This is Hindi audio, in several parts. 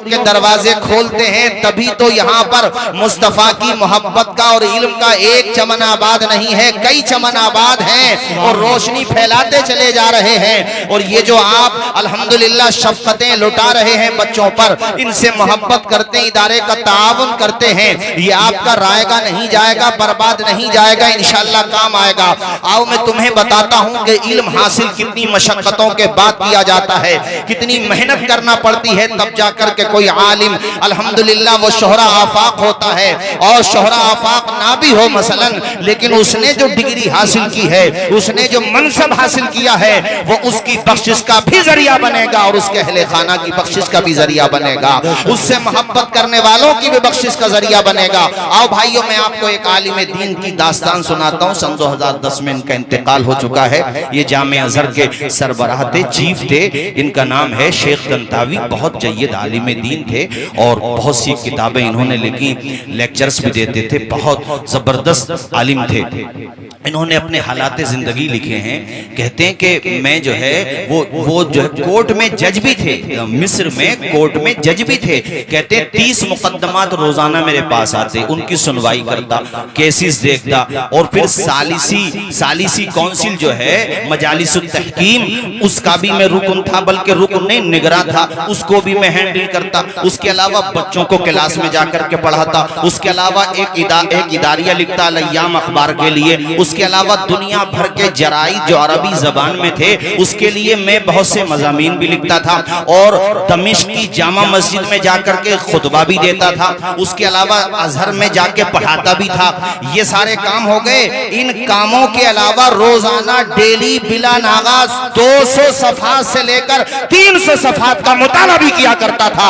के दरवाजे खोलते हैं तभी तो यहाँ पर मुस्तफा की मोहब्बत का और इल्म का एक चमन आबाद नहीं है, कई चमन आबाद हैं और रोशनी फैलाते चले जा रहे हैं। और ये जो आप अल्हम्दुलिल्लाह शफ़क़तें लुटा रहे हैं बच्चों पर, इनसे मोहब्बत करते हैं, इदारे का ताउन करते हैं, ये आपका रायगा नहीं जाएगा, बर्बाद नहीं जाएगा, इंशाअल्लाह काम आएगा। आओ मैं तुम्हें बताता हूँ कि इल्म हासिल कितनी मशक्क़तों के बाद किया जाता है, कितनी मेहनत करना पड़ती है, तब जाकर के कोई आलिम अल्हम्दुलिल्लाह वो शोहरा आफाक होता है। और शोहरा आफाक ना भी हो मसलन, लेकिन उसने जो डिग्री हासिल की है, उसने जो मनसब हासिल किया है, वो उसकी बख्शिश का भी जरिया बनेगा और उसके अहले खाना की बख्शिश का भी जरिया बनेगा, उससे मोहब्बत करने वालों की भी बख्शिश का जरिया बनेगा। आओ भाइयों, मैं आपको एक आलिम दीन की दास्तान सुनाता हूँ। सन 2010 में इनका इंतकाल हो चुका है। ये जामे अजहर के सरबराह थे, चीफ थे। इनका नाम है शेख तंतावी। बहुत जय्यद आलिम दीन थे और बहुत सी किताबें इन्होंने लिखी, लेक्चर्स भी देते थे, बहुत जबरदस्त आलिम थे। इन्होंने अपने हालात जिंदगी लिखे हैं। कहते हैं कि मैं जो है वो जो है कोर्ट में जज भी थे, मिस्र में कोर्ट में जज भी थे। कहते हैं 30 मुकदमात रोजाना मेरे पास आते, उनकी सुनवाई करता, केसेस देखता और फिर सालिसी काउंसिल जो है मजालिसुत तहकीम, उसका भी मैं रुकन था, बल्कि रुकन नहीं निगरां था, उसको भी मैं हैंडल करता। उसके अलावा बच्चों को क्लास में जाकर के पढ़ाता। उसके अलावा एक इदारिया लिखता अल-अय्याम अखबार के लिए। उसके अलावा दुनिया भर के जराइद जो अरबी जबान में थे उसके लिए मैं बहुत से मज़ामीन भी लिखता था और दमिश्क की जामा मस्जिद में जाकर के खुतबा भी देता था। उसके अलावा अजहर में जाके पढ़ाता भी था। ये सारे काम हो गए। इन कामों के अलावा रोजाना डेली बिला नागाज 200 सफ़हात से लेकर 300 सफ़हात का मुताला भी किया करता था।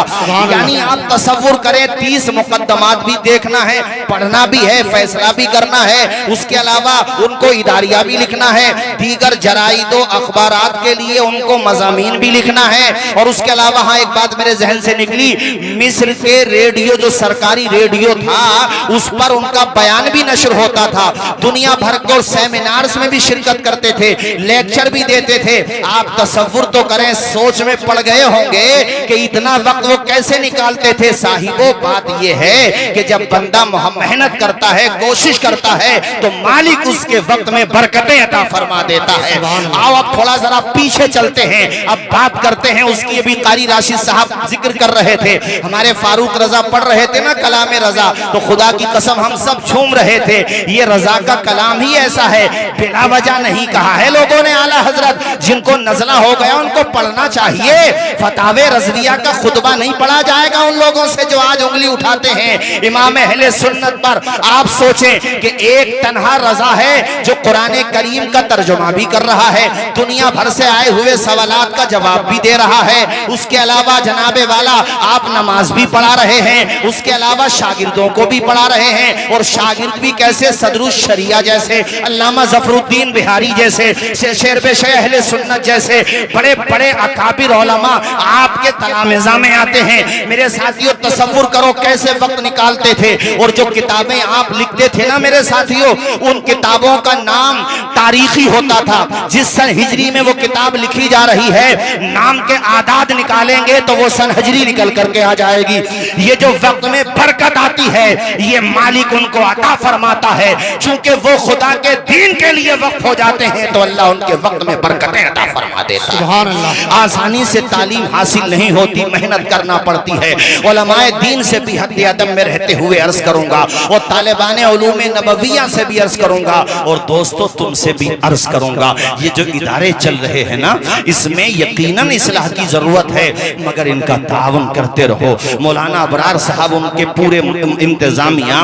यानी आप तसव्वुर करें, 30 मुकद्दमात भी देखना है, पढ़ना भी है, फैसला भी करना है। उसके अलावा उनको इदारिया भी लिखना है, दीगर जराइदो अखबारात के लिए उनको मज़ामीन भी लिखना है। और उसके अलावा हाँ, एक बात मेरे जहन से निकली, मिस्र के रेडियो जो सरकारी रेडियो था उस पर उनका बयान भी नशर होता था। दुनिया भर के सेमिनार्स में भी शिरकत करते थे, लेक्चर भी देते थे। आप तसव्वुर तो करें, सोच में पड़ गए होंगे कि इतना वक्त वो कैसे निकालते थे। साहिबो, बात यह है कि जब बंदा मेहनत करता है, कोशिश करता है, तो मालिक उसके वक्त में बरकतें अता फरमा देता है। आओ अब थोड़ा जरा पीछे चलते हैं, अब बात करते हैं उसकी। अभी कारी राशिद साहब जिक्र कर रहे थे, हमारे फारूक रजा पढ़ रहे थे ना कलाम रजा, तो खुदा की कसम हम सब झूम रहे थे। ये रजा का कलाम ही ऐसा है, बिला वजह नहीं कहा है लोगों ने। आला हजरत जिनको नजला हो गया उनको पढ़ना चाहिए। फतावे रजविया का खुतबा नहीं पढ़ा जाएगा उन लोगों से जो आज उंगली उठाते हैं इमाम अहले सुन्नत पर। आप सोचें कि एक तन्हा रजा है जो कुरान करीम का तर्जुमा भी कर रहा है, दुनिया भर से आए हुए सवालात का जवाब भी दे रहा है। उसके अलावा जनाबे वाला आप नमाज भी पढ़ा रहे हैं, उसके अलावा शागिर्दों को भी पढ़ा रहे हैं। और शागिर्द भी कैसे, सदरुश शरिया जैसे, अल्लामा ज़फरुद्दीन बिहारी जैसे, शेर अहले सुन्नत जैसे बड़े बड़े अकाबिर उलमा आपके तलामिज़ा में आते हैं। मेरे साथियों, तसव्वुर करो कैसे वक्त निकालते थे। और जो किताबें आप लिखते थे ना मेरे साथियों, उन किताबों का नाम तारीखी होता था। जिस सन हिजरी में वो किताब लिखी जा रही है, नाम के आदाद निकालेंगे तो वो सन हिजरी निकल करके आ जाएगी। ये जो वक्त में बरकत आती है, ये मालिक उनको अता फरमाता है। चूंकि वो खुदा के दीन के लिए वक्त हो जाते हैं तो अल्लाह उनके वक्त में बरकतें अता फरमा देता है। सुभान अल्लाह। आसानी से तालीम हासिल नहीं होती, मेहनत करना पड़ती है। उलमाए दीन से भी हद अदब में रहते हुए अर्ज करूंगा और तालिबान उलूम नबविया से भी अर्ज करूंगा और दोस्तों तुमसे भी अर्ज करूंगा। ये जो इदारे चल रहे हैं ना, इसमें यकीनन इस्लाह की जरूरत है, मगर इनका तावन करते रहो। मौलाना अबरार साहब, उनके पूरे इंतजामिया,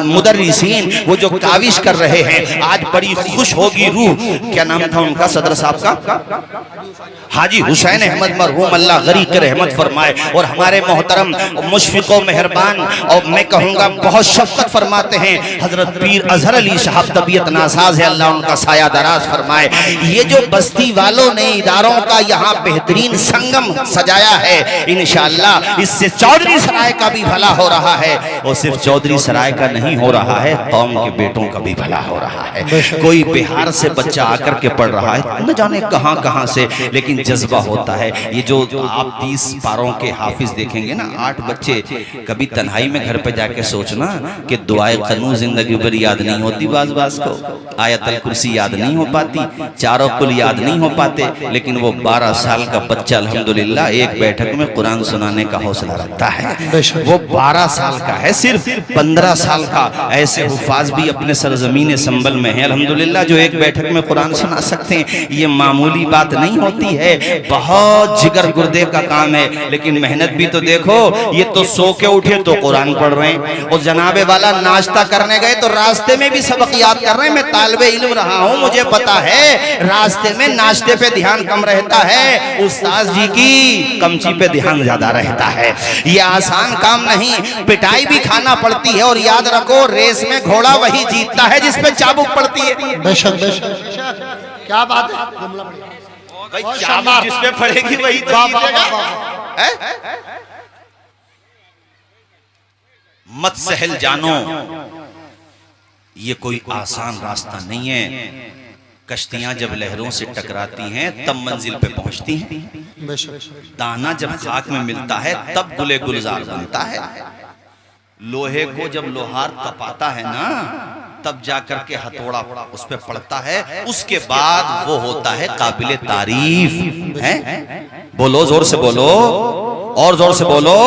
मुदर्रिसीन, वो जो काविश कर रहे हैं, आज बड़ी खुश होगी रूह। क्या नाम था उनका सदर साहब का? हाजी हुसैन अहमद मरहूम, अल्लाह गरीक रहमत फरमाए। और हमारे मोहतरम मुशफिक व मेहरबान और मैं कहूँगा बहुत शफकत फरमाते हैं हजरत पीर अजहर अली साहब, तबीयत नासाज है, अल्लाह उनका साया दराज फरमाए। ये जो बस्ती वालों ने इदारों का यहाँ बेहतरीन संगम सजाया है, इंशाअल्लाह इससे चौधरी सराय का भी भला हो रहा है। और सिर्फ चौधरी सराय का नहीं हो रहा है, कौम के बेटों का भी भला हो रहा है। कोई बिहार से बच्चा आकर के पढ़ रहा है, न जाने कहां कहां से, लेकिन जज्बा होता है। ये जो आप 30 पारों के हाफिज देखेंगे ना 8 बच्चे, कभी तन्हाई में घर पे जाके सोचना कि दुआए क़नू जिंदगी भर याद नहीं होती, बाज को आयतल कुर्सी याद नहीं हो पाती, चारों कुल याद नहीं हो पाते, लेकिन वो 12 साल का बच्चा अल्हम्दुलिल्लाह एक बैठक में कुरान सुनाने का हौसला रखता है। वो 12 साल का है, सिर्फ 15 साल का। ऐसे हुफाज भी अपने सरजमीन संबल में है अल्हम्दुलिल्लाह, जो एक बैठक में कुरान सुना सकते हैं। ये मामूली बात नहीं होती है, बहुत जिगर गुर्दे का काम है। लेकिन मेहनत भी तो देखो, ये तो सो के उठे तो कुरान पढ़ रहे हैं, और जनाबे वाला नाश्ता करने गए तो रास्ते में भी सबक याद कर रहे हैं। मैं तालिबे इल्म रहा हूं, मुझे पता है रास्ते में नाश्ते पे ध्यान कम रहता है, उस्ताद जी की कमची पे ध्यान ज्यादा रहता है। ये आसान काम नहीं, पिटाई भी खाना पड़ती है। और याद रखो, रेस में घोड़ा वही जीतता है जिसपे चाबुक पड़ती है। बेशक बेशक, क्या बात है भाई, चाबुक जिसपे पड़ेगी वही तो जीतेगा। मत सहल जानो, ये कोई आसान रास्ता नहीं है। कश्तियां जब लहरों से टकराती हैं तब मंजिल पे पहुंचती हैं। दाना जब खाक में मिलता है तब गुले गुलजार बनता है। लोहे को जब लोहार तपाता है ना, तब जाकर के हथौड़ा उस पे पड़ता है, उसके बाद वो होता है काबिले तारीफ है। बोलो, जोर से बोलो, और जोर से बोलो।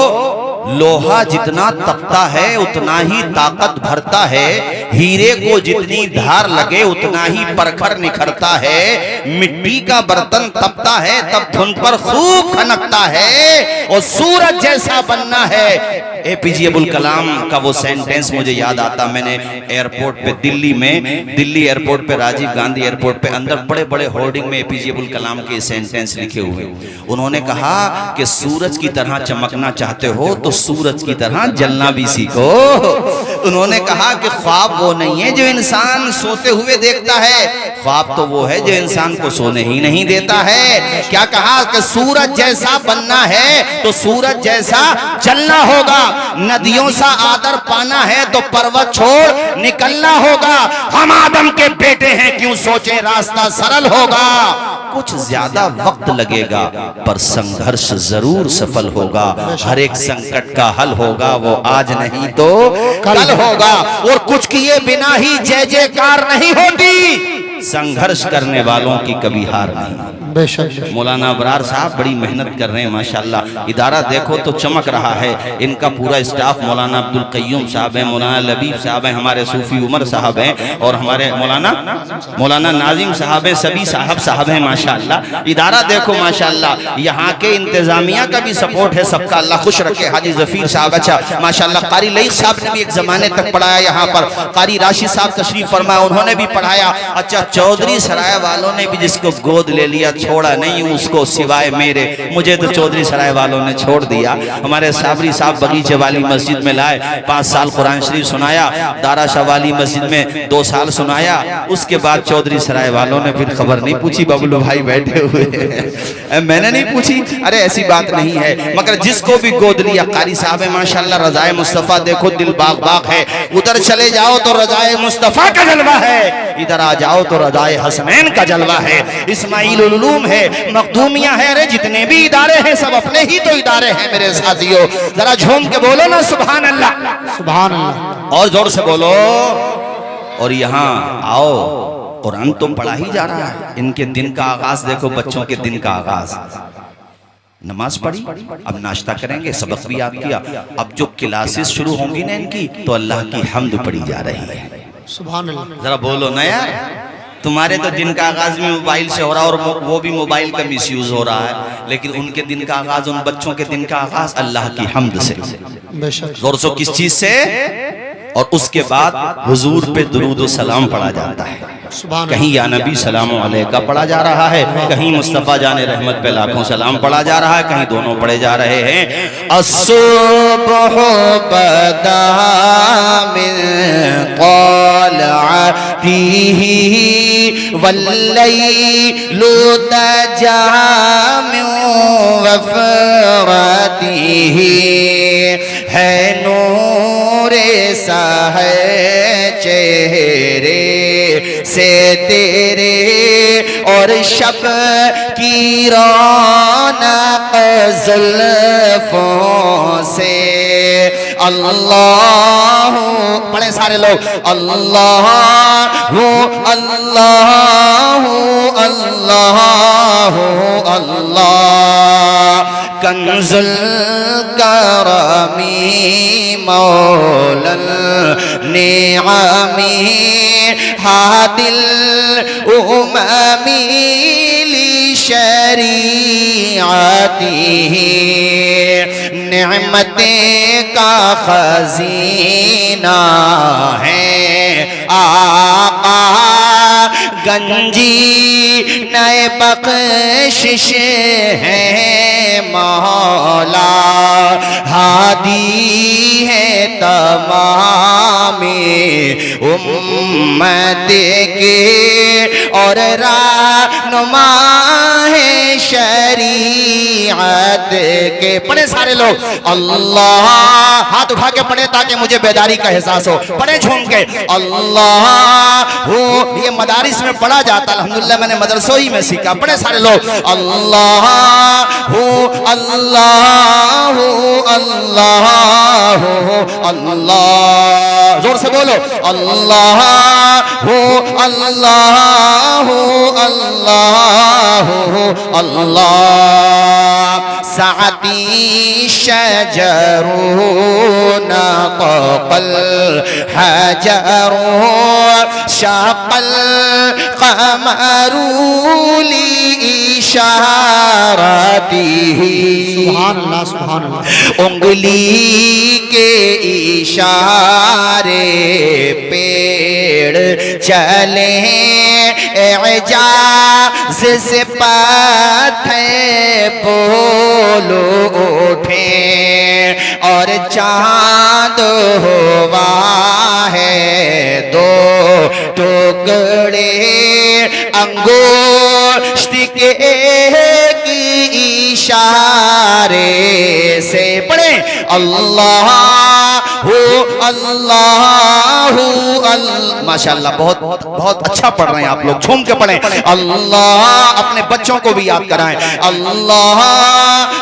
लोहा जितना तपता है उतना ही ताकत भरता है, हीरे को जितनी धार लगे उतना ही परखर निखरता है। मिट्टी का बर्तन तपता है तब धुन पर खूब खनकता है, और सूरज जैसा बनना है। एपीजे अब्दुल कलाम का वो सेंटेंस मुझे याद आता। मैंने एयरपोर्ट पे दिल्ली एयरपोर्ट पे, राजीव गांधी एयरपोर्ट पे अंदर बड़े बड़े होर्डिंग में एपीजे अब्दुल कलाम के सेंटेंस लिखे हुए। उन्होंने कहा कि सूरज की तरह चमकना चाहते हो तो सूरज की तरह जलना भी सीखो। उन्होंने कहा कि ख्वाब वो नहीं है जो इंसान सोते हुए देखता है, ख्वाब तो वो है जो इंसान को सोने ही नहीं देता है। क्या कहा कि सूरज जैसा बनना है तो सूरज जैसा जलना होगा। नदियों सा आदर पाना है तो पर्वत छोड़ निकलना होगा। हम आदम के बेटे हैं, क्यों सोचे रास्ता सरल होगा। कुछ ज्यादा वक्त लगेगा पर संघर्ष जरूर सफल होगा। हर एक संकट का हल होगा, वो आज नहीं तो कल होगा। और कुछ किए बिना ही जय जयकार नहीं होती, संघर्ष करने वालों की कभी हार नहीं। मौलाना अबरार साहब बड़ी मेहनत कर रहे हैं माशाल्लाह। इदारा देखो तो चमक रहा है, इनका पूरा स्टाफ। मौलाना अब्दुल कय्यूम साहब हैं, मौलाना लबीब साहब हैं, हमारे सूफी उमर साहब हैं, और हमारे मौलाना नाजिम साहब हैं, सभी साहब हैं माशाल्लाह। इदारा देखो माशाल्लाह, यहाँ के इंतजामिया का भी सपोर्ट है सबका, अल्लाह खुश रखे। हाजी जफीर साहब अच्छा माशाल्लाह, कारी लईक साहब ने भी एक जमाने तक पढ़ाया यहाँ पर, कारी राशिद साहब तशरीफ फरमाया, उन्होंने भी पढ़ाया। अच्छा, चौधरी सराय वालों ने भी जिसको गोद ले लिया, छोड़ा नहीं उसको सिवाय मेरे, मुझे तो चौधरी सराय वालों ने छोड़ दिया। हमारे साबरी साहब बगीचे वाली मस्जिद में लाए, 5 साल कुरान शरीफ सुनाया। दारा शाह वाली मस्जिद में 2 साल सुनाया। उसके बाद चौधरी सराय वालों ने फिर खबर नहीं पूछी, बबलू भाई बैठे हुए मैंने नहीं पूछी, अरे ऐसी बात नहीं है। मगर जिसको भी गोद लिया, कारी साहब है माशाल्लाह, रजाए मुस्तफा देखो दिल बाग बाग है। उधर चले जाओ तो रजाए मुस्तफा का जलवा है, इधर आ जाओ तो रजाए हसनैन का जलवा है। इस्माइल उलूम है, मखदूमिया है, अरे जितने भी इदारे हैं सब अपने ही तो इदारे हैं मेरे साथियों। जरा झूम के बोलो ना सुभान अल्लाह, सुभान अल्लाह, और जोर से बोलो। और यहाँ आओ, कुरान तो पढ़ा ही जा रहा है। इनके दिन का आगाज देखो, बच्चों के दिन का आगाज, नमाज पढ़ी, अब नाश्ता करेंगे, सबक भी याद किया। अब जो क्लासेस शुरू होंगी ना इनकी, तो अल्लाह की हम्द पढ़ी जा रही है। सुभान अल्लाह, जरा बोलो ना यार। तुम्हारे तो दिन का आगाज भी मोबाइल से हो रहा है, और वो भी मोबाइल का मिसयूज हो रहा है। लेकिन उनके दिन का आगाज, उन बच्चों के दिन का आगाज अल्लाह की हम्द से, जोर से किस चीज से। और उसके बाद हुजूर पे दुरूद और सलाम पढ़ा जाता है। कहीं या नबी सलाम अलैका पढ़ा जा रहा है, कहीं मुस्तफ़ा जाने रहमत पे लाखों सलाम पढ़ा जा रहा है, कहीं दोनों पढ़े जा रहे हैं। अस्सुबहु बदा मिन क़लअतिही वल्लैलु तजा मिन वफ़रतिही, है नूरे सा है चेहरे से तेरे और शब की रौनक जुल्फों से। अल्लाह पढ़े सारे लोग, अल्लाह अल्लाह अल्लाह अल्लाह कंजुल करमी मौलल नेआमी हादिल उममी ली शरीअतिही। नेमतें का खजीना है आका गंजी नए बख्शिश है मौला। हादी है तमामे उम्मत के और रहनुमा है शरीअत के। पढ़े सारे लोग, अल्लाह हाथ उठा के पढ़े ताकि मुझे बेदारी का एहसास हो। पढ़े झूम के, अल्लाह हो। ये मदारिस में पढ़ा जाता, अल्हम्दुलिल्लाह मैंने मदरसों ही में सीखा। पढ़े सारे लोग, अल्लाह हो अल्लाह हो अल्लाह हो अल्लाह। जोर से बोलो, अल्लाह हो अल्लाह हो अल्लाह हो अल्लाह। साती शजरू नक़ल हजरू शक़ल क़मरू ली इशारतिही। सुभान अल्लाह सुभान अल्लाह। उंगली के इशारे पेड़ चले एजाज से पत्थर बोलो उठे और चांद हुआ है दो टुकड़े अंगूष्ठ के इशारे से। पढ़े, अल्लाह हो अल्लाह हो अल्लाह। माशाअल्लाह बहुत बहुत अच्छा पढ़ रहे हैं आप लोग, झूम के पढ़ें। अल्लाह अपने बच्चों को भी याद कराएं, अल्लाह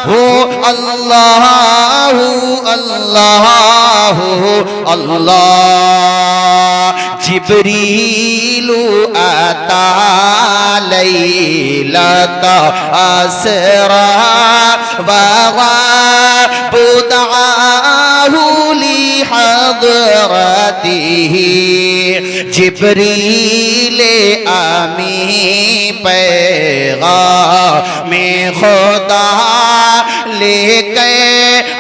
हो अल्लाह हो अल्लाह हो अल्लाह। जिब्रीलु अता लैलता असरा वग़ाबुदाहु ली हज़रतिही। जिब्रीले आमी पैगाम में खुदा लेके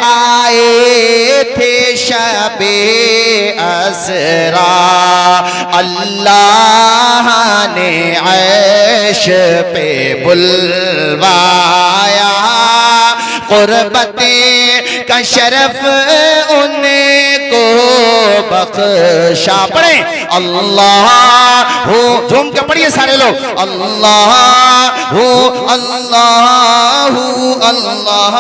आए थे शबे असरा। अल्लाह ने अर्श पे बुलवाया क़ुर्बते का शरफ उनको बख्शा। पढ़े, अल्लाह हो, झूम के पढ़िए सारे लोग, अल्लाह हो अल्लाह हो अल्लाह।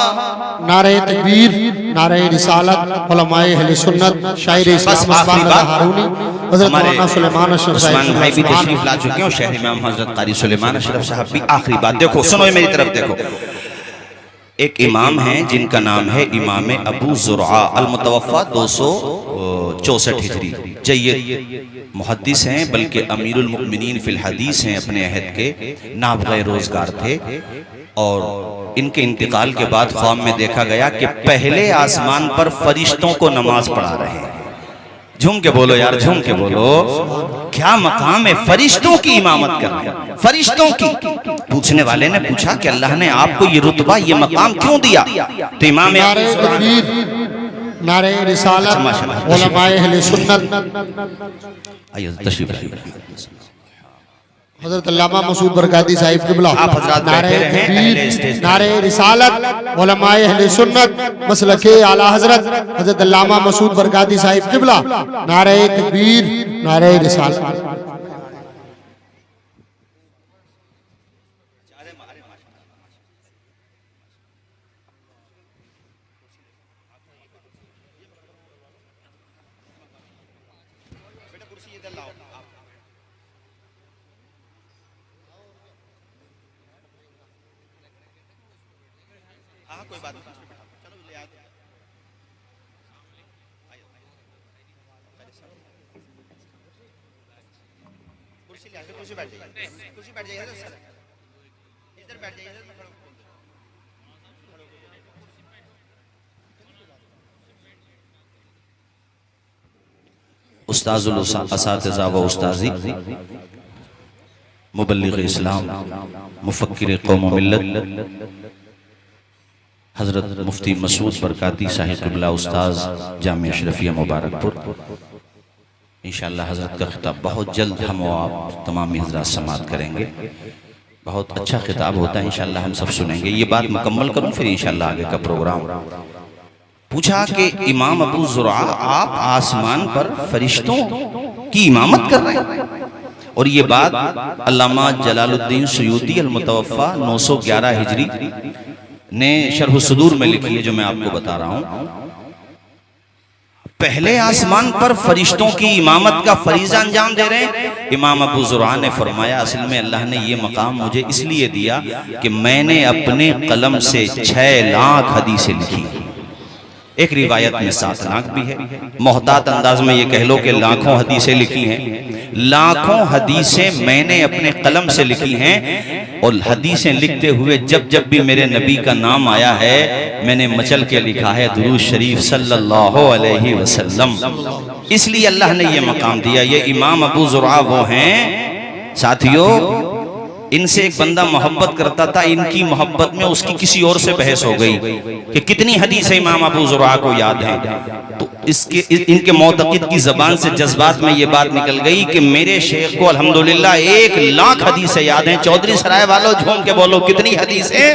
नारे तकबीर, नारे रिसालत, उलमाए अहले सुन्नत, शायर इस्लाम हारूनी हज़रत मौलाना सुलेमान अशरफ उस्मान भाई भी तशरीफ ला चुके हैं और शहर इमाम हज़रत क़ारी सुलेमान अशरफ साहब भी। आखिरी बात देखो, सुनो मेरी तरफ देखो। एक इमाम हैं जिनका नाम है इमाम अबू ज़ुरआ अल-मुतवफ़्फ़ा 264 हिजरी। जय्यद मुहद्दिस हैं, बल्कि अमीरुल मुमिनीन फिल हदीस हैं, अपने अहद के नाबग़े रोज़गार थे। और इनके इंतकाल के बाद ख्वाब में देखा गया कि पहले आसमान पर फरिश्तों को नमाज पढ़ा रहे हैं। झूम के बोलो यार, झूम के बोलो, क्या मकाम है, फरिश्तों की इमामत कर रहे हैं, फरिश्तों की। पूछने वाले ने पूछा कि अल्लाह ने आपको ये रुतबा, ये मकाम क्यों दिया? तो इमाम नारे तकबीर, नारे रिसालत, उलमाए अहले सुन्नत तशरीफ हज़रत अल्लामा मसूद बरकाती साहिब क़िबला। नारे तकबीर, नारे रिसालत, उलमाए अहले सुन्नत मसलके आला हज़रत हज़रत अल्लामा मसूद बरकाती साहिब क़िबला। नारे तकबीर, नारे रिसालत। कोई बात नहीं, चलो ले आते। कुर्सी ले आके, कुर्सी बैठ जाइए, कुर्सी बैठ जाइए सर, इधर बैठ जाइए, मैं खड़ा हूं। उस्ताजुल असातिज़ा व उस्ताजी मुबल्लिग़ इस्लाम मुफक्किर कौम व मिल्लत हज़रत मुफ्ती मसूद बरकाती साहिब क़िबला उस्ताज जामिया अशरफिया मुबारकपुर, इंशाअल्लाह हज़रत का खिताब बहुत जल्द हम और आप तमाम हज़रात समाअत करेंगे। बहुत अच्छा खिताब होता है, इंशाअल्लाह हम सब सुनेंगे। ये बात मुकम्मल करूँ फिर इंशाअल्लाह आगे का प्रोग्राम। पूछा कि इमाम अबू ज़ुरआ, आप आसमान पर फरिश्तों की इमामत कर रहे हैं? और ये बात अल्लामा जलालुद्दीन सुयूती अल-मुतवफ़्फ़ा 911 हिजरी ने शरह सुदूर में लिखी है, जो मैं आपको बता रहा हूँ। पहले आसमान पर फरिश्तों की इमामत का फरीज़ा अंजाम दे रहे हैं। इमाम अबू ज़ुरआ ने फरमाया, असल में अल्लाह ने ये मकाम मुझे इसलिए दिया कि मैंने अपने कलम से 6 लाख हदीसें लिखी। एक रिवायत में 7 लाख भी है। मोहतात अंदाज में ये कह लो कि लाखों हदीसें लिखी हैं। लाखों हदीसें मैंने अपने कलम से लिखी हैं, और हदीसें लिखते हुए जब जब भी मेरे नबी का नाम आया है, मैंने मचल के लिखा है दुरूद शरीफ सल्लल्लाहु अलैहि वसल्लम। इसलिए अल्लाह ने ये मकाम दिया। ये इमाम अबू ज़ुरआ वो हैं साथियों, इनसे एक बंदा मोहब्बत करता था, इनकी मोहब्बत में उसकी किसी और से बहस हो गई कि कितनी हदीस इमाम अबू ज़ुरआ को याद है। तो इनके मोतक़िद की ज़बान से जज्बात में ये बात निकल गई कि मेरे शेख को अल्हम्दुलिल्लाह 1 लाख हदीसें याद हैं। चौधरी सराय वालों झूम के बोलो कितनी हदीसें?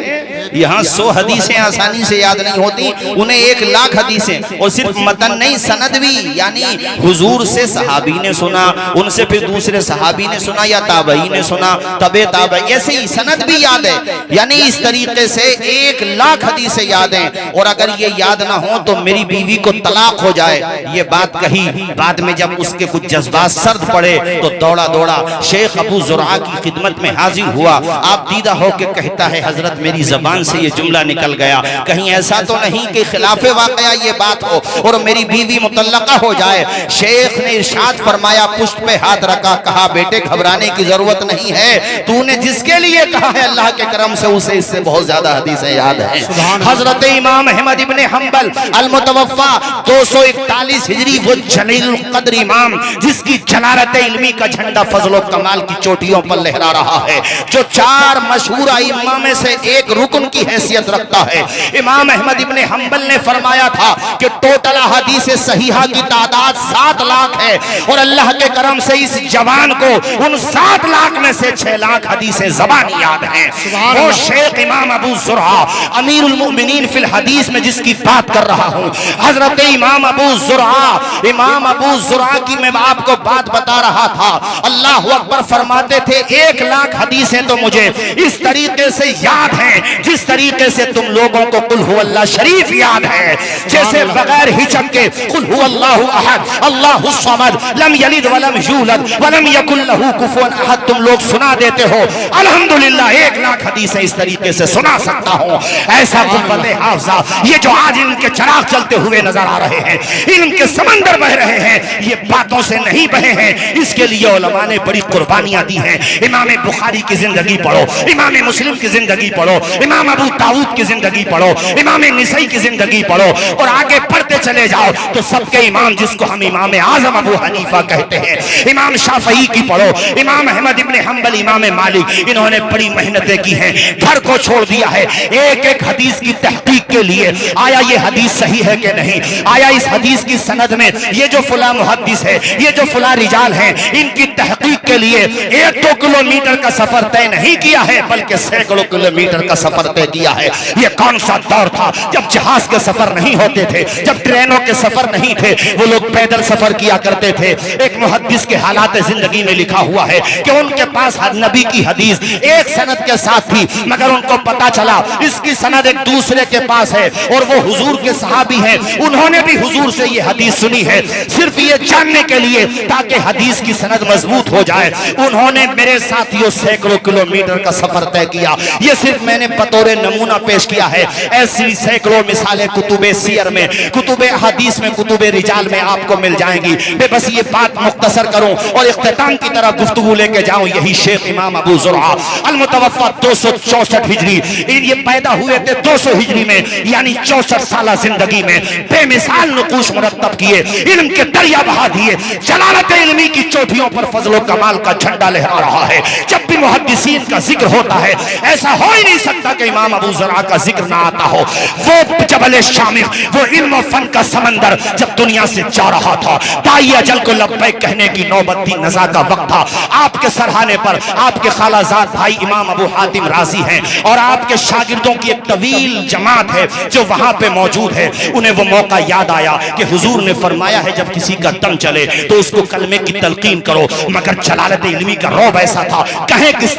यहाँ 100 हदीसें आसानी से याद नहीं होती, उन्हें 1 लाख हदीसें। और सिर्फ मतन नहीं, सनद भी, यानी हुजूर से सहाबी ने सुना, उनसे फिर दूसरे सहाबी ने सुना, या ताबई ने सुना, तबे ताबई, ऐसे ही सनद भी याद है। यानी इस तरीके से 1 लाख हदीसें याद हैं। और अगर ये याद ना हो तो मेरी बीवी को तलाक हो जाए, ये बात कही। बाद में जब उसके कुछ जज्बात सर्द पड़े तो दौड़ा दौड़ा शेख अबू ज़ुरआ की खिदमत में हाजिर हुआ। आप दीदा हो के कहता है, हजरत मेरी जबान से ये जुमला निकल गया, कहीं ऐसा तो नहीं कि खिलाफे वाकया ये बात हो और मेरी बीवी मुतल्लका हो जाए। शेख ने इरशाद फरमाया, पुष्ट पे हाथ रखा, कहा बेटे घबराने की जरूरत नहीं है, तूने जिसके लिए कहा है अल्लाह के करम से उसे इससे बहुत ज्यादा हदीसें याद है। हजरत इमाम अहमद इब्ने हंबल अल-मुतवफ़्फ़ा 241 हिजरी, वो जलीलुल क़द्र इमाम जिसकी जलालत इल्मी का झंडा फजल और कमाल की चोटियों पर लहरा रहा है, जो 4 मशहूर इमाम में से एक रुकन की हैसियत रखता है। इमाम अहमद इब्ने हंबल ने फरमाया था कि टोटल हदीस सहीहा की तादाद 7 लाख है, और अल्लाह के करम से इस जवान को उन 7 लाख में से 6 लाख हदीसें ज़बानी याद हैं। वो शेख इमाम अबू ज़ुरआ अमीरुल मोमिनीन फिल हदीस में जिसकी बात कर रहा हूँ, हजरत इमाम अबू ज़ुरआ की मैं आपको बात बता रहा था। अल्लाह अकबर फरमाते थे, 1 लाख हदीसें तो मुझे इस तरीके से याद हैं जिस तरीके से तुम लोगों को कुल हुवल्लाह शरीफ याद है। जैसे बगैर हिचक के कुल हुवल्लाहु अहद अल्लाहु समद लम यलिद वलम यूलद वलम यकुल लहू कुफुवन अहद तुम लोग सुना देते हो। अल्हम्दुलिल्लाह 1 लाख हदीसें इस तरीके से सुना सकता हूँ। ऐसा कुव्वते हाफ़िज़ा, ये जो आज इनके चराग चलते हुए नजर आ रहे हैं, इनके समंदर बह रहे हैं, ये बातों से नहीं बहे हैं। इसके लिए उलमा ने बड़ी कुर्बानियां दी हैं। इमाम बुखारी की जिंदगी पढ़ो, इमाम मुस्लिम की जिंदगी पढ़ो, इमाम अबू दाऊद की जिंदगी पढ़ो, इमाम निसाई की जिंदगी पढ़ो, और आगे पढ़ते चले जाओ तो सबके इमाम जिसको हम इमाम आजम अबू हनीफा कहते हैं, इमाम शाफई की पढ़ो, इमाम अहमद इब्ने हंबल, इमाम मालिक, इन्होंने बड़ी मेहनतें की हैं, घर को छोड़ दिया है एक एक हदीस की तहकीक के लिए। आया ये हदीस सही है कि नहीं, आया इस हदीस की सनद में ये जो फुला मुहद्दिस है, ये जो फुला रिजाल है, इनकी तहकीक के लिए 1-2 किलोमीटर का सफर तय नहीं किया है, बल्कि सैकड़ों किलोमीटर का सफर तय किया है। ये कौन सा दौर था जब जहाज के सफर नहीं होते थे, जब ट्रेनों के सफर नहीं थे, वो लोग पैदल सफर किया करते थे। एक मुहद्दिस के हालात जिंदगी में लिखा हुआ है कि उनके पास नबी की हदीस एक सनद के साथ थी, मगर उनको पता चला इसकी सनद एक दूसरे के पास है और वो हुजूर के सहाबी हैं, उन्होंने भी हुजूर से ये हदीस सुनी है। सिर्फ ये जानने के लिए ताकि हदीस की सनद मजबूत हो जाए, उन्होंने मेरे साथियों सैकड़ों किलोमीटर का सफर तय किया। ये सिर्फ मैंने बतौर नमूना पेश किया है, ऐसी सैकड़ों मिसालें कुतुबे सियर में, कुतुबे हदीस में, कुतुबे रिजाल में आपको मिल जाएंगी। मैं बस ये बात मुख्तसर करूं और इख्तिताम की तरफ गुफ्तगू लेके जाऊं। यही शेख इमाम अबू ज़ुरआ अल-मुतवफ़्फ़ा 264 हिजरी, ये पैदा हुए थे 200 हिजरी में, यानी 64 साल जिंदगी में बेमिसाल नुकूश मुरत्तब किए, इल्म के दरिया बहा दिए, जलालत इल्मी की चोटियों पर फजलो कमाल का झंडा लहरा रहा है। जब भी मुहद्दिसीन का जिक्र होता है, ऐसा हो ही नहीं सकता कि इमाम अबू ज़ुरआ का जिक्र ना आता हो। वो जबल शामिर, वो इल्म और फन का समंदर जब दुनिया से जा रहा था, दाई अजल को लब्बैक कहने की नौबत थी, नज़ा का वक्त था। आपके सरहाने पर आपके खालाजाद भाई इमाम अबू हातिम राजी हैं और आपके शागिर्दों की एक तवील जमात है जो वहां पे मौजूद है। उन्हें वो मौका याद आया कि हुजूर ने फरमाया है जब किसी का दम चले तो उसको कलमे की तलकीन करो, मगर जलालत इल्मी का रौब ऐसा था, कहें किस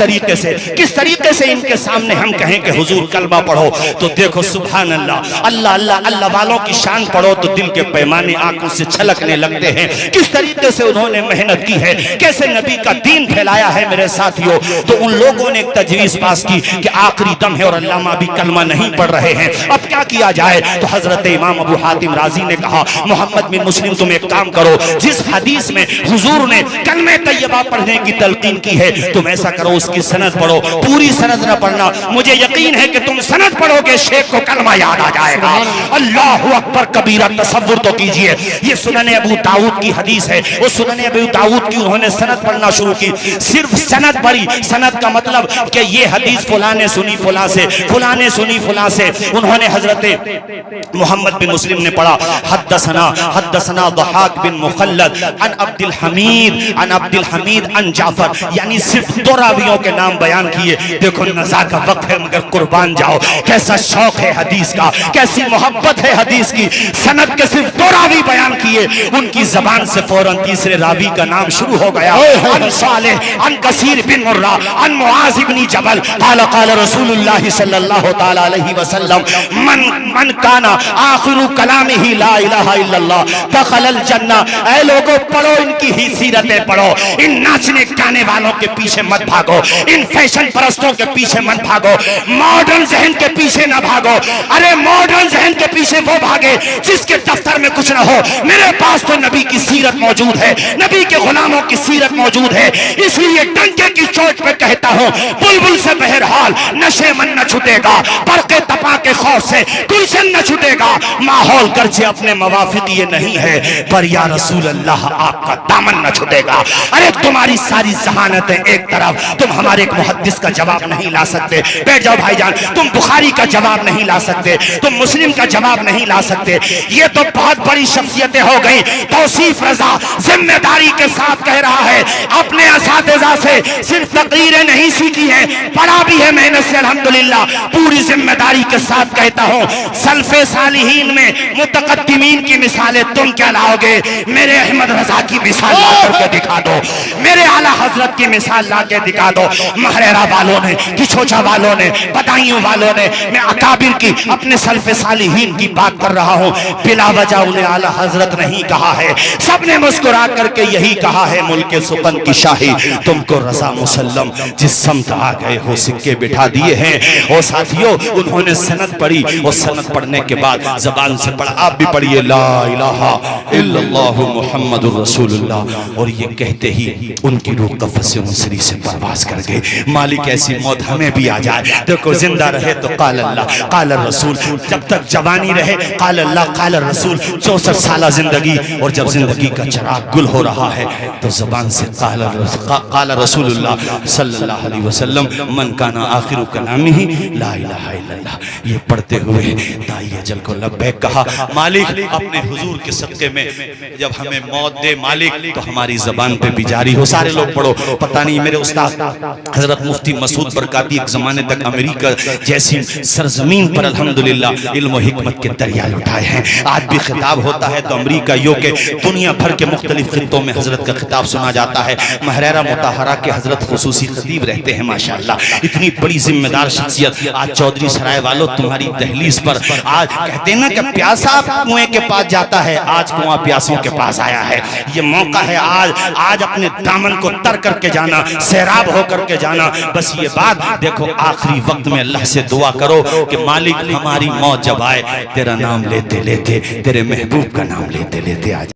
तरीके से इनके सामने हम कहें कि हुजूर कलमा पढ़ो तो देखो सुभान अल्लाह, अल्लाह अल्लाह अल्लाह वालों की शान पढ़ो तो दिल के पैमाने आंखों से छलकने लगते हैं। किस तरीके से उन्होंने मेहनत की है, कैसे नबी का दीन फैलाया है मेरे साथियों। तो उन लोगों ने एक तजवीज पास की कि आखिरी दम है और अल्लामा भी कलमा नहीं पढ़ रहे हैं, अब क्या किया जाए। तो हजरत इमाम अबू हातिम राजी ने कहा, मोहम्मद बिन मुस्लिम तुम एक काम करो, जिस हदीस में हुजूर ने कलमे तैयबा पढ़ने की तलकीन की है तुम ऐसा करो उसकी सनद पढ़ो, पूरी सनद न पढ़ना, मुझे यकीन है कि तुम सनद पढ़ोगे शेख को कलमा याद आ जाएगा। अल्लाहु अकबर कबीरा, तसव्वुर तो कीजिए, ये सुनन अबू दाऊद की हदीस है, वो सुनन अबू दाऊद की उन्होंने सनद पढ़ना शुरू की, सिर्फ सनद पढ़ी। सनद का मतलब कि ये हदीस फुला ने सुनी फुला से, फुला ने सुनी फुला से। उन्होंने हजरत मोहम्मद बिन मुस्लिम ने पढ़ा हद्दसना दहाक बिन मुखल्लद अन अब्दुल हमीद अन जाफर, यानी सिर्फ दो रावियों के नाम बयान किए। देखो नज़ा का वक्त है मगर कुर्बान जाओ, कैसा शौक है हदीस का, कैसी मोहब्बत है हदीस की। सनद के सिर्फ दो रावी बयान किए, उनकी जबान से फौरन तीसरे रावी का नाम शुरू हो गया। अन सालेह अन कसीर बिन मुर्रा अन मुआज इब्न जबल क़ाल क़ाल रसूलुल्लाह सल्लल्लाहु तआला अलैहि वसल्लम मन काना आखिरु कलामिही ला इलाहा इल्लल्लाह दखलल जन्ना। ऐ लोगों पढ़ो, इनकी ही सीरतें पढ़ो, इन नाचने गाने वालों के पीछे मत भागो, इन फैशन परस्तों के पीछे मत भागो, मॉडर्न जहन के पीछे ना भागो। अरे मॉडर्न जहन के पीछे वो भागे जिसके दफ्तर में कुछ ना हो, मेरे पास तो नबी की सीरत मौजूद है, नबी के गुलामों की सीरत मौजूद है। इसलिए डंके की चोट पे कहता हूँ, बुलबुल से बहरहाल नशे मन न छूटेगा, बरके तपा के खौफ से गुलशन न छूटेगा। माहौल गर्जे अपने मवाफिक ये नहीं है, पर या रसूल अल्लाह आपका दामन न छूटेगा। अरे तुम्हारी सारी जहानतें एक तरफ, तुम हमारे एक मुहद्दिस का जवाब नहीं ला सकते, बैठ जाओ भाईजान, तुम बुखारी का जवाब नहीं ला सकते, तुम मुस्लिम का जवाब नहीं ला सकते। ये तो बहुत बड़ी शख्सियतें हो गई। तौसीफ रजा जिम्मेदारी के साथ कह रहा है, अपने असातिज़ा से सिर्फ तकरीरें नहीं सीखी हैं, पढ़ा भी है मेहनत से अल्हम्दुलिल्लाह। पूरी जिम्मेदारी के साथ कहता हूँ, सल्फे सालिहीन में मुतकद्दिमीन की मिसालें तुम क्या लाओगे? मेरे अहमद रजा की मिसाल ला करके दिखा दो, मेरे आला हजरत की मिसाल ला के दिखा दो। महरेरा वालों ने, किछोचा वालों ने, बदायूं वालों ने, मैं अकाबिर की, अपने सल्फे सालिहीन की बात कर रहा हूँ। बिला वजह उन्हें आला हजरत नहीं कहा है, सबने मुस्कुरा करके यही कहा है, मुल्क सुपन की शाही तुमको रजा मुसल्लम, जिस समत आ गए हो सिक्के बिठा दिए हैं। और साथियों, उन्होंने सनद पढ़ी और सनद पढ़ने के बाद जबान से पढ़ा, आप भी पढ़िए ला इलाहा इल्लल्लाह मुहम्मदुर रसूलुल्लाह। और ये कहते ही उनकी रूह कफ़स मुसरी से परवाज कर गए। मालिक ऐसी मौत हमें भी आ जाए। देखो जिंदा रहे तो काल अल्लाह काल रसूल, जब तक जवानी रहे काल अल्लाह काल रसूल। 64 साल जिंदगी, और जब जिंदगी का चराग गुल हो रहा है तो जबान से काल रसूलुल्लाह सल्लल्लाहु अलैहि वसल्लम मन काना आखिरु कलामिही ला इलाहा इल्लल्लाह, ये पढ़ते हुए दाई अजल को लब्बैक कहा। मालिक अपने हुजूर के सदके में जब हमें मौत दे मालिक, तो हमारी जबान पे भी जारी हो। सारे लोग पढ़ो। पता नहीं मेरे उस्ताद हजरत मुफ्ती मसूद बरकाती एक जमाने तक अमेरिका जैसी सरजमीन पर अल्हम्दुलिल्लाह इल्म और हिकमत के दरिया लुटाए हैं। आज भी खिताब होता है तो अमरीका यूके दुनिया भर के मुख्तलिफ खित्तों में हजरत का खिताब सुना जाता है। महरेरा मुताहरा के हजरत खुसूसी खतीब रहते हैं माशाअल्लाह। इतनी बड़ी जिम्मेदार शख्सियत आज चौधरी सराय वालों तुम्हारी दहलीज पर, आज कहते हैं ना कि प्यासा कुएं के पास जाता है, आज कुआं प्यासों के पास आया है। ये मौका है आज अपने दामन को तर करके जाना, सैराब होकर के जाना। बस ये बात देखो, आखिरी वक्त में अल्लाह से दुआ करो कि मालिक हमारी मौत जब आए तेरा नाम लेते लेते, तेरे महबूब का नाम लेते लेते आ जाए।